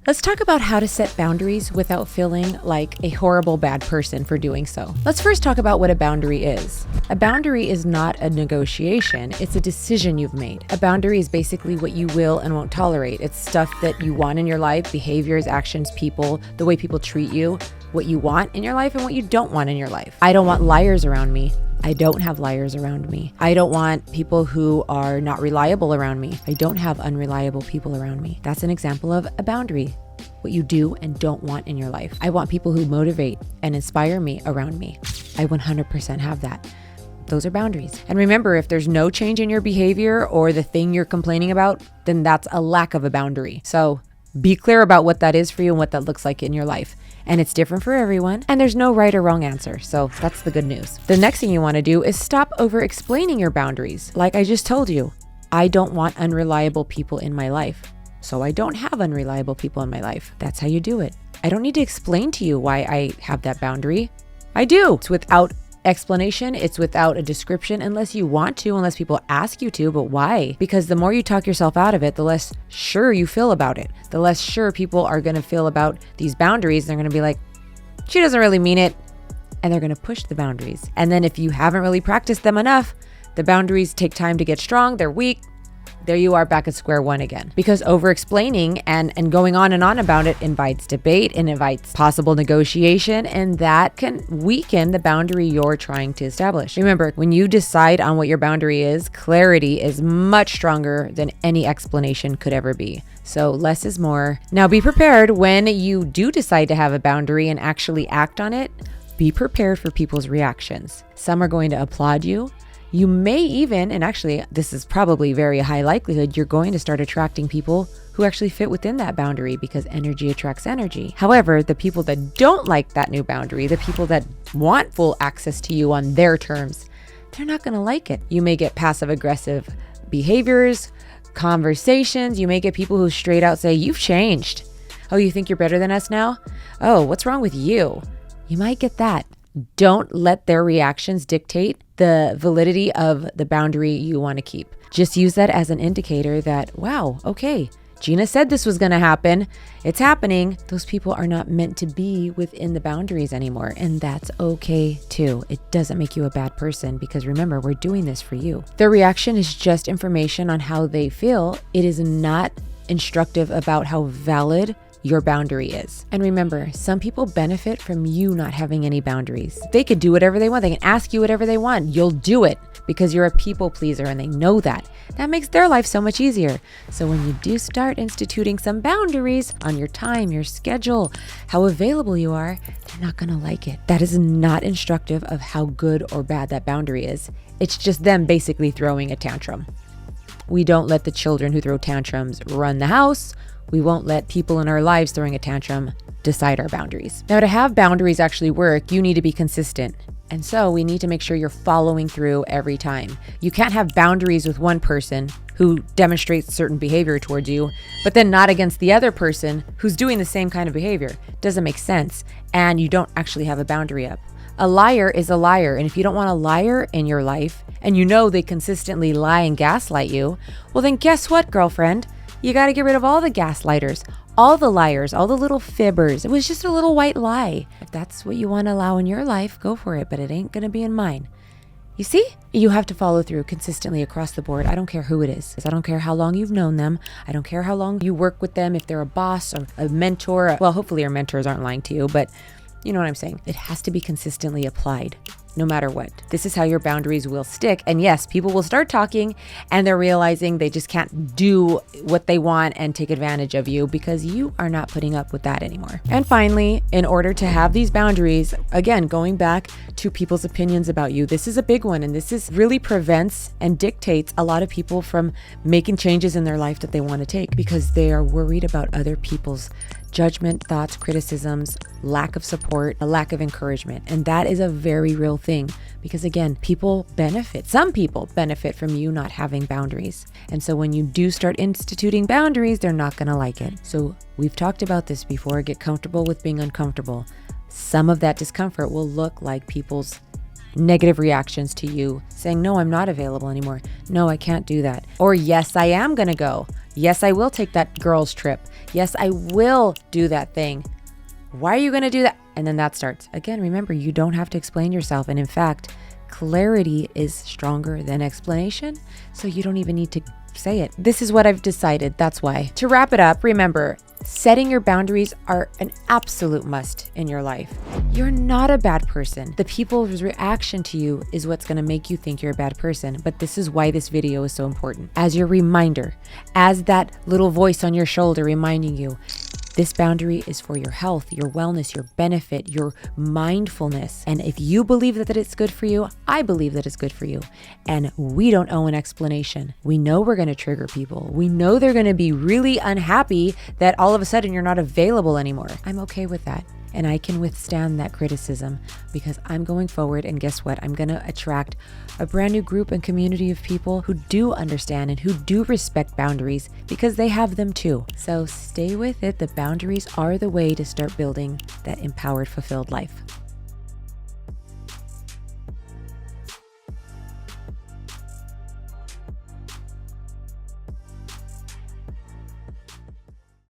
Let's talk about how to set boundaries without feeling like a horrible bad person for doing so. Let's first talk about what a boundary is. A boundary is not a negotiation, it's a decision you've made. A boundary is basically what you will and won't tolerate. It's stuff that you want in your life, behaviors, actions, people, the way people treat you, what you want in your life and what you don't want in your life. I don't want liars around me. I don't have liars around me. I don't want people who are not reliable around me. I don't have unreliable people around me. That's an example of a boundary, what you do and don't want in your life. I want people who motivate and inspire me around me. I 100% have that. Those are boundaries. And remember, if there's no change in your behavior or the thing you're complaining about, then that's a lack of a boundary. So be clear about what that is for you and what that looks like in your life. And it's different for everyone, and there's no right or wrong answer. So that's the good news. The next thing you want to do is stop over explaining your boundaries. Like I just told you, I don't want unreliable people in my life. So I don't have unreliable people in my life. That's how you do it. I don't need to explain to you why I have that boundary. I do. It's without explanation. It's without a description unless you want to, unless people ask you to, but why? Because the more you talk yourself out of it, the less sure you feel about it. The less sure people are going to feel about these boundaries. They're going to be like, she doesn't really mean it. And they're going to push the boundaries. And then if you haven't really practiced them enough, the boundaries take time to get strong. They're weak. There you are back at square one again. Because over-explaining and going on and on about it invites debate and invites possible negotiation, and that can weaken the boundary you're trying to establish. Remember, when you decide on what your boundary is, clarity is much stronger than any explanation could ever be. So less is more. Now be prepared when you do decide to have a boundary and actually act on it. Be prepared for people's reactions. Some are going to applaud you. You may even, and actually this is probably very high likelihood, you're going to start attracting people who actually fit within that boundary because energy attracts energy. However, the people that don't like that new boundary, the people that want full access to you on their terms, they're not going to like it. You may get passive aggressive behaviors, conversations. You may get people who straight out say, you've changed. Oh, you think you're better than us now? Oh, what's wrong with you? You might get that. Don't let their reactions dictate the validity of the boundary you want to keep. Just use that as an indicator that, wow, okay, Gina said this was going to happen. It's happening. Those people are not meant to be within the boundaries anymore. And that's okay too. It doesn't make you a bad person because remember, we're doing this for you. Their reaction is just information on how they feel. It is not instructive about how valid your boundary is. And remember, some people benefit from you not having any boundaries. They could do whatever they want. They can ask you whatever they want. You'll do it because you're a people pleaser and they know that. That makes their life so much easier. So when you do start instituting some boundaries on your time, your schedule, how available you are, they're not going to like it. That is not instructive of how good or bad that boundary is. It's just them basically throwing a tantrum. We don't let the children who throw tantrums run the house. We won't let people in our lives throwing a tantrum decide our boundaries. Now, to have boundaries actually work, you need to be consistent. And so we need to make sure you're following through every time. You can't have boundaries with one person who demonstrates certain behavior towards you, but then not against the other person who's doing the same kind of behavior. Doesn't make sense. And you don't actually have a boundary up. A liar is a liar. And if you don't want a liar in your life and you know they consistently lie and gaslight you, well then guess what, girlfriend? You got to get rid of all the gaslighters, all the liars, all the little fibbers. It was just a little white lie. If that's what you want to allow in your life, go for it, but it ain't going to be in mine. You see? You have to follow through consistently across the board. I don't care who it is. I don't care how long you've known them. I don't care how long you work with them, if they're a boss or a mentor. Well, hopefully your mentors aren't lying to you, but you know what I'm saying. It has to be consistently applied. No matter what. This is how your boundaries will stick. And yes, people will start talking and they're realizing they just can't do what they want and take advantage of you because you are not putting up with that anymore. And finally, in order to have these boundaries, again, going back to people's opinions about you, this is a big one. And this is really prevents and dictates a lot of people from making changes in their life that they want to take because they are worried about other people's judgment, thoughts, criticisms, lack of support, a lack of encouragement. And that is a very real thing because again, some people benefit from you not having boundaries. And so when you do start instituting boundaries, they're not going to like it. So we've talked about this before. Get comfortable with being uncomfortable. Some of that discomfort will look like people's negative reactions to you saying, no, I'm not available anymore. No, I can't do that. Or yes, I am going to go. Yes, I will take that girls trip. Yes, I will do that thing. Why are you going to do that? And then that starts. Again, remember, you don't have to explain yourself. And in fact, clarity is stronger than explanation. So you don't even need to say it. This is what I've decided. That's why. To wrap it up, remember, setting your boundaries are an absolute must in your life. You're not a bad person. The people's reaction to you is what's going to make you think you're a bad person. But this is why this video is so important. As your reminder, as that little voice on your shoulder reminding you, this boundary is for your health, your wellness, your benefit, your mindfulness. And if you believe that it's good for you, I believe that it's good for you. And we don't owe an explanation. We know we're going to trigger people. We know they're going to be really unhappy that all of a sudden you're not available anymore. I'm okay with that. And I can withstand that criticism because I'm going forward. And guess what? I'm going to attract a brand new group and community of people who do understand and who do respect boundaries because they have them too. So stay with it. The boundaries are the way to start building that empowered, fulfilled life.